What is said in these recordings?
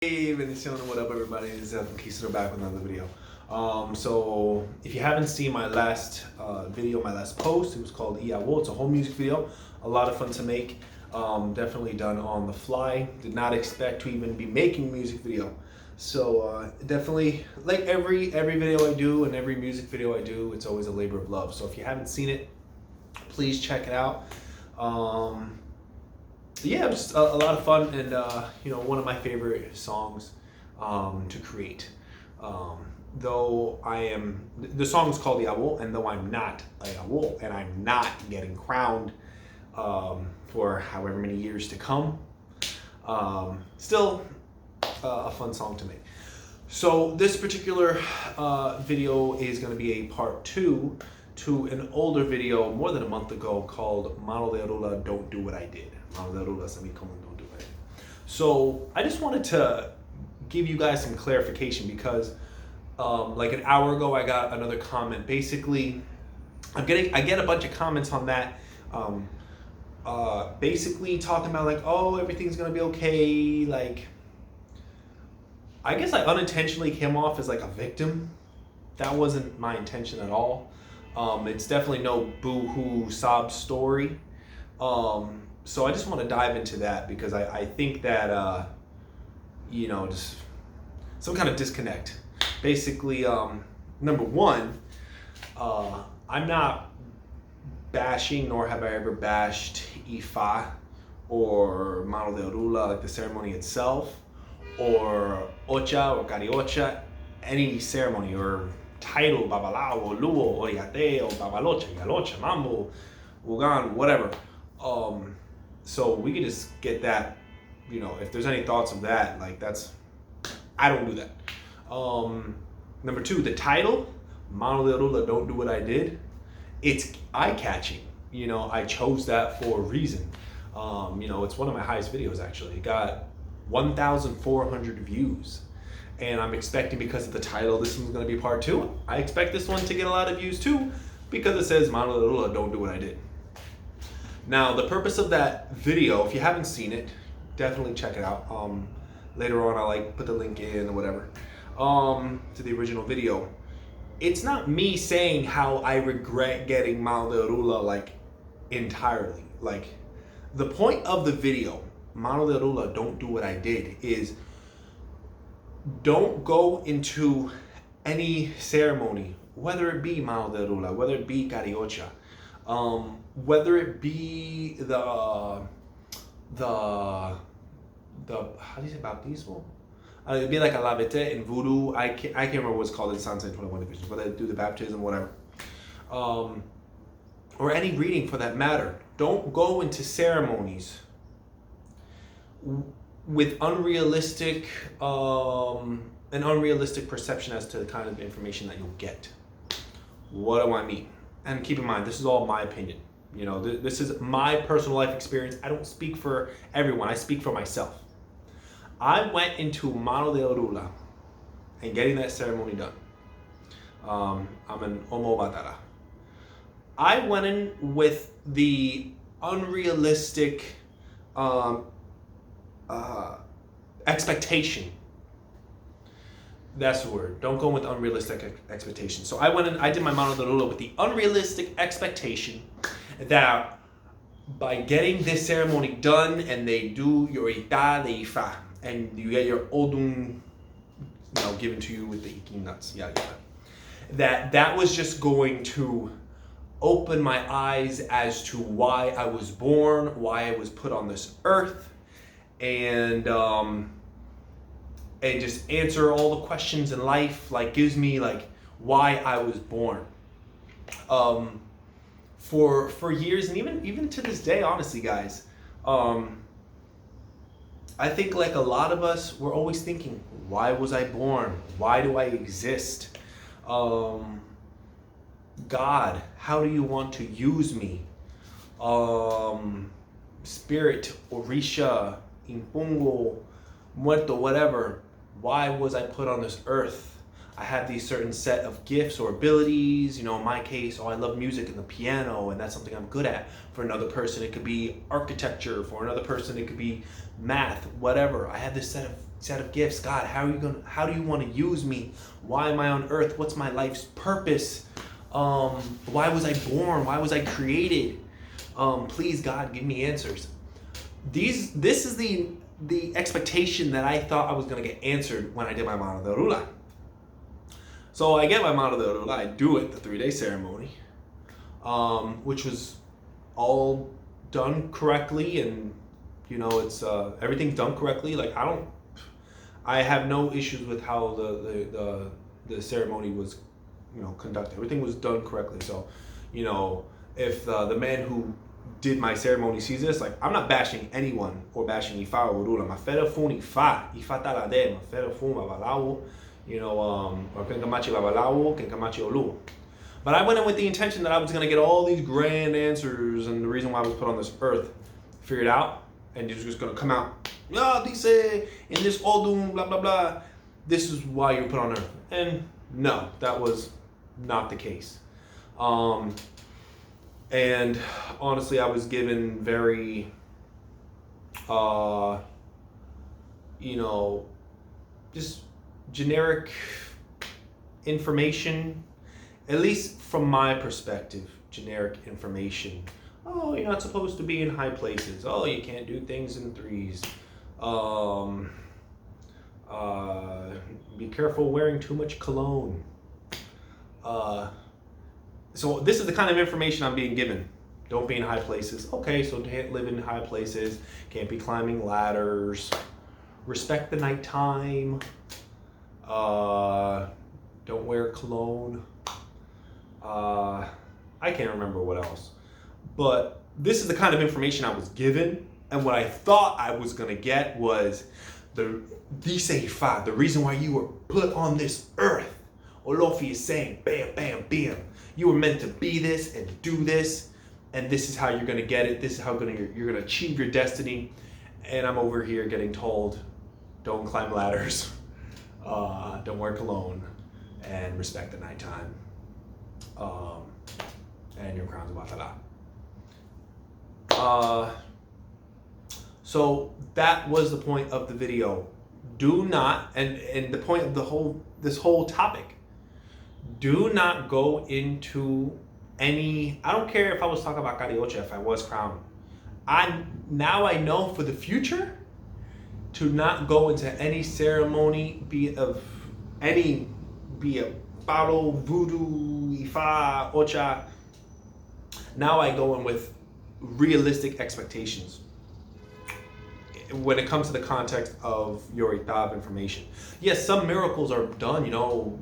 Hey, bendición, what up everybody? This is Conquistador back with another video. So if you haven't seen my last video, my last post, it was called alot. It's a whole music video, a lot of fun to make. Definitely done on the fly. Did not expect to even be making a music video. So definitely, like every video I do and every music video I do, it's always a labor of love. So if you haven't seen it, please check it out. Yeah, just a lot of fun, and one of my favorite songs to create. Though the song is called alot, and though I'm not alot, and I'm not getting crowned for however many years to come, still a fun song to make. So this particular video is going to be a part 2 to an older video more than a month ago called Mano de Orula, Don't Do What I Did. Mano de Orula, Don't Do What I Did. So I just wanted to give you guys some clarification because like an hour ago I got another comment. Basically, I get a bunch of comments on that, basically talking about like, oh, everything's gonna be okay. Like, I guess I unintentionally came off as like a victim. That wasn't my intention at all. It's definitely no boo-hoo sob story. So I just want to dive into that because I think that, just some kind of disconnect. Basically, number one, I'm not bashing, nor have I ever bashed Ifa or Mano de Orula, like the ceremony itself, or ocha or ocha, any ceremony or title, babalao, luo, oriate, or babalocha, yalocha, mambo, ugan, whatever. So we could just get that, if there's any thoughts of that, like I don't do that. Number two, the title, Mano de Orula, Don't Do What I Did, it's eye-catching. I chose that for a reason. It's one of my highest videos actually. It got 1,400 views. And I'm expecting, because of the title, this one's going to be part 2. I expect this one to get a lot of views too, because it says Mano de Orula, Don't Do What I Did. Now, the purpose of that video, if you haven't seen it, definitely check it out. Later on, I'll put the link in or whatever to the original video. It's not me saying how I regret getting Mano de Orula entirely. The point of the video, Mano de Orula, Don't Do What I Did, is don't go into any ceremony, whether it be Mano de Orula, whether it be ocha, whether it be the how do you say baptismo? It'd be like a naiveté in voodoo. I can't remember what's called in Sansa 21 divisions, but they do the baptism, whatever. Or any reading for that matter. Don't go into ceremonies with an unrealistic perception as to the kind of information that you'll get. What do I mean? And keep in mind, this is all my opinion. This is my personal life experience. I don't speak for everyone. I speak for myself. I went into Mano de Orula and getting that ceremony done. I'm an Omo Batara. I went in with the unrealistic expectation. That's the word. Don't go with unrealistic expectation. So I went in, I did my Mano de Orula with the unrealistic expectation that by getting this ceremony done, and they do your ita de ifa, and you get your odun, given to you with the iking nuts, that was just going to open my eyes as to why I was born, why I was put on this earth, and just answer all the questions in life, gives me why I was born. For years, and even to this day, honestly, guys, I think like a lot of us, we're always thinking, why was I born? Why do I exist? God, how do you want to use me? Spirit, Orisha, Impungo, Muerto, whatever. Why was I put on this earth? I have these certain set of gifts or abilities. In my case, I love music and the piano, and that's something I'm good at. For another person, it could be architecture. For another person, it could be math, whatever. I have this set of set of gifts. God, how do you want to use me? Why am I on earth? What's my life's purpose? Why was I born? Why was I created? Please, God, give me answers. This is the expectation that I thought I was going to get answered when I did my Mano de Orula. So I get my Mano de Orula, I do it, the 3-day ceremony, which was all done correctly, and it's everything's done correctly. Like I have no issues with how the ceremony was conducted. Everything was done correctly. So if the man who did my ceremony sees this, like, I'm not bashing anyone or bashing Ifa or Orula. Maferefun Ifa talade, Maferefun babalawo, or kenkamachi babalawo, kenkamachi olu. But I went in with the intention that I was going to get all these grand answers, and the reason why I was put on this earth figured out, and it was just going to come out, dice, in this odum, blah, blah, blah, this is why you're put on earth. And no, that was not the case. And honestly, I was given very, just generic information, at least from my perspective, generic information. Oh, you're not supposed to be in high places. Oh, you can't do things in threes. Be careful wearing too much cologne. So this is the kind of information I'm being given. Don't be in high places. Okay, so can't live in high places. Can't be climbing ladders. Respect the nighttime. Don't wear cologne. I can't remember what else. But this is the kind of information I was given. And what I thought I was going to get was the reason why you were put on this earth. Olofi is saying, bam, bam, bam. You were meant to be this and do this, and this is how you're gonna get it. This is how you're gonna achieve your destiny. And I'm over here getting told, don't climb ladders, don't wear cologne, and respect the nighttime, and your crown's batala. So that was the point of the video. Do not, and the point of this whole topic. Do not go into any, I don't care if I was talking about ocha, if I was crowned. Now I know for the future to not go into any ceremony, be it balo, voodoo, ifa, ocha. Now I go in with realistic expectations when it comes to the context of your itab information. Yes, some miracles are done,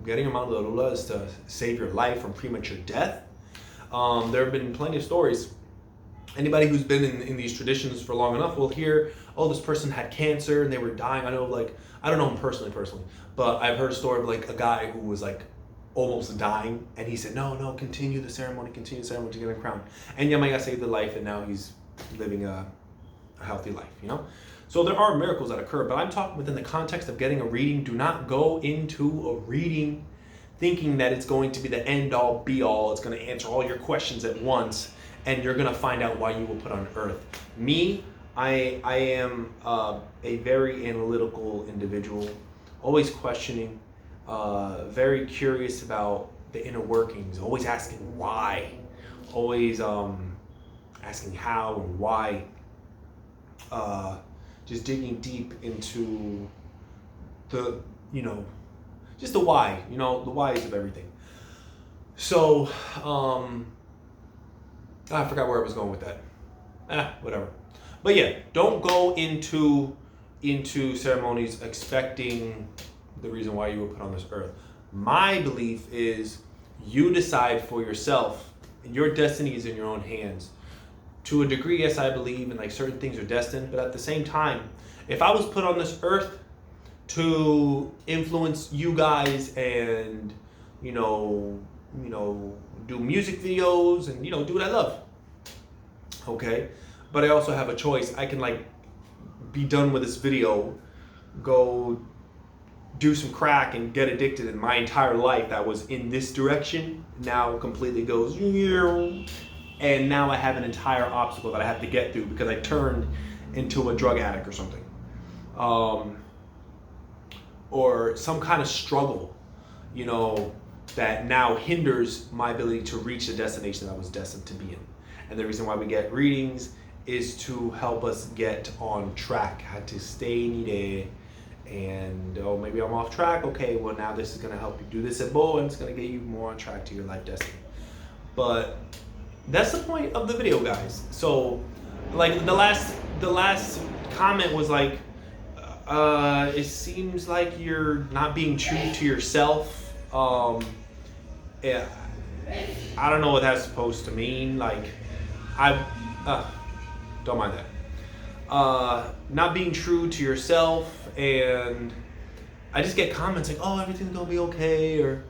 getting a Mano de Orula is to save your life from premature death. There have been plenty of stories. Anybody who's been in these traditions for long enough will hear, oh, this person had cancer and they were dying. I don't know him personally, but I've heard a story of a guy who was almost dying, and he said, no, continue the ceremony to get a crown. And Yamaya saved the life, and now he's living a healthy life, So there are miracles that occur, but I'm talking within the context of getting a reading. Do not go into a reading thinking that it's going to be the end all be all. It's going to answer all your questions at once, and you're going to find out why you were put on earth. Me, I am a very analytical individual, always questioning, very curious about the inner workings, always asking why, always asking how and why. Just digging deep into the, just the why, the whys of everything. So, I forgot where I was going with that. Whatever. But yeah, don't go into ceremonies expecting the reason why you were put on this earth. My belief is you decide for yourself, and your destiny is in your own hands. To a degree, yes, I believe in certain things are destined, but at the same time, if I was put on this earth to influence you guys and do music videos and do what I love, okay, but I also have a choice. I can be done with this video, go do some crack and get addicted, and my entire life that was in this direction now completely goes, and now I have an entire obstacle that I have to get through because I turned into a drug addict or something. or some kind of struggle, you know, that now hinders my ability to reach the destination that I was destined to be in. And the reason why we get readings is to help us get on track, how to stay there. And oh, maybe I'm off track. Okay, well now this is gonna help you do this at bow, and it's gonna get you more on track to your life destiny. But that's the point of the video, guys. So, like the last comment was like, it seems like you're not being true to yourself. Yeah, I don't know what that's supposed to mean. Like, don't mind that. Not being true to yourself, and I just get comments like, "Oh, everything's gonna be okay," or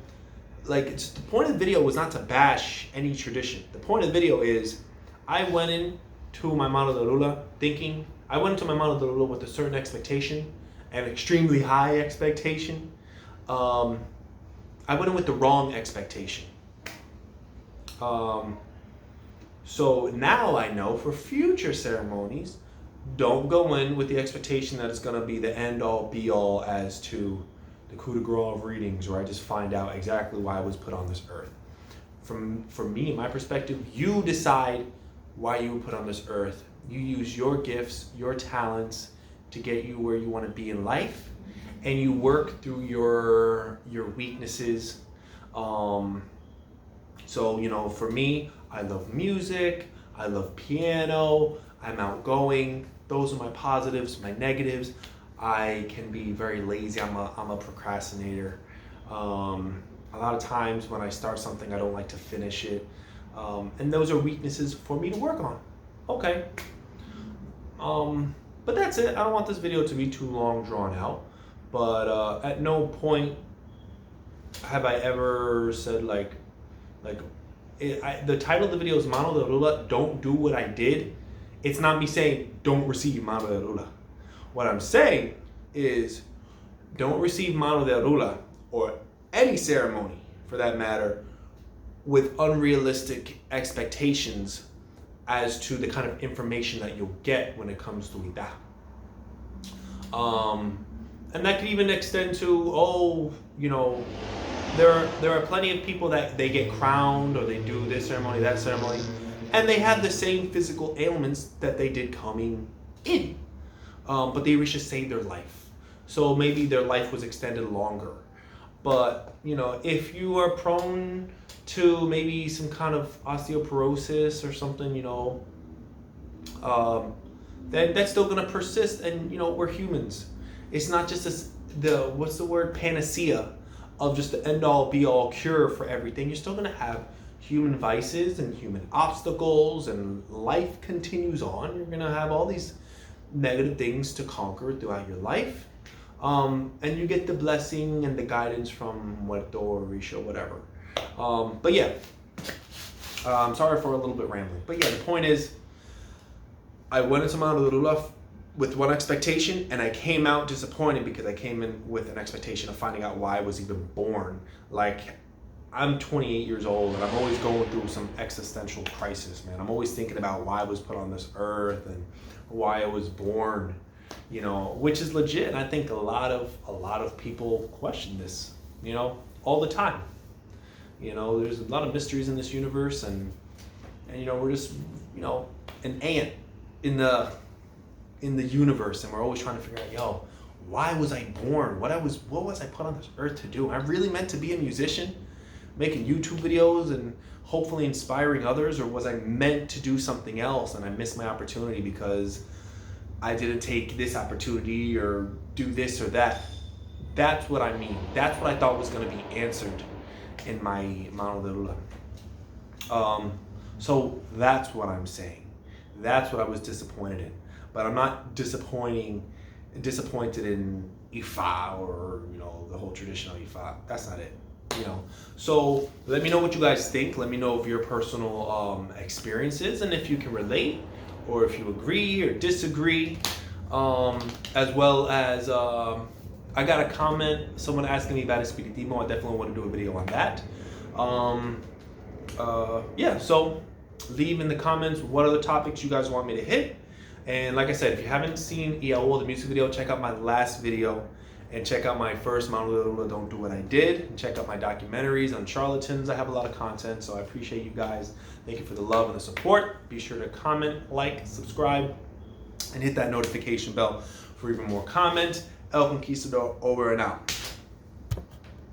like, it's, the point of the video was not to bash any tradition. The point of the video is, I went into my Mano de Orula thinking, I went into my Mano de Orula with a certain expectation, an extremely high expectation. I went in with the wrong expectation. So now I know for future ceremonies, don't go in with the expectation that it's going to be the end all be all as to the coup de grace of readings, where I just find out exactly why I was put on this earth. For me, my perspective, you decide why you were put on this earth. You use your gifts, your talents to get you where you want to be in life, and you work through your weaknesses. So, you know, for me, I love music, I love piano, I'm outgoing. Those are my positives. My negatives, I can be very lazy. I'm a procrastinator. A lot of times when I start something, I don't like to finish it. And those are weaknesses for me to work on. Okay. But that's it. I don't want this video to be too long drawn out. But at no point have I ever said the title of the video is Mano de Orula, don't do what I did. It's not me saying don't receive Mano de Orula. What I'm saying is don't receive Mano de Orula, or any ceremony for that matter, with unrealistic expectations as to the kind of information that you'll get when it comes to Ida. And that could even extend to, you know, there are plenty of people that they get crowned or they do this ceremony, that ceremony, and they have the same physical ailments that they did coming in, but they wish to save their life. So maybe their life was extended longer. But, you know, if you are prone to maybe some kind of osteoporosis or something, you know, then that's still going to persist. And, you know, we're humans. It's not just panacea of just the end-all be-all cure for everything. You're still going to have human vices and human obstacles, and life continues on. You're going to have all these negative things to conquer throughout your life. And you get the blessing and the guidance from Muerto or Risha, whatever. But yeah, I'm sorry for a little bit rambling. But yeah, the point is, I went into Mano de Orula with one expectation, and I came out disappointed because I came in with an expectation of finding out why I was even born. Like, I'm 28 years old, and I'm always going through some existential crisis, man. I'm always thinking about why I was put on this earth and why I was born, you know, which is legit. And I think a lot of people question this, you know, all the time. You know, there's a lot of mysteries in this universe, and you know, we're just, you know, an ant in the universe, and we're always trying to figure out, yo, why was I born? What was I put on this earth to do? Am I really meant to be a musician, making YouTube videos and hopefully inspiring others, or was I meant to do something else and I missed my opportunity because I didn't take this opportunity or do this or that? That's what I mean. That's what I thought was going to be answered in my Mano de Orula. So that's what I'm saying. That's what I was disappointed in. But I'm not disappointed in Ifa or, you know, the whole traditional Ifa. That's not it, you know. So let me know what you guys think. Let me know of your personal experiences, and if you can relate, or if you agree or disagree. As well as I got a comment, someone asking me about Espiritismo. I definitely want to do a video on that. Yeah, so leave in the comments what other topics you guys want me to hit. And like I said, if you haven't seen Iao, the music video, check out my last video. And check out my first Mano de Orula, Don't Do What I Did. And check out my documentaries on charlatans. I have a lot of content, so I appreciate you guys. Thank you for the love and the support. Be sure to comment, like, subscribe, and hit that notification bell for even more comment. El Conquistador, over and out.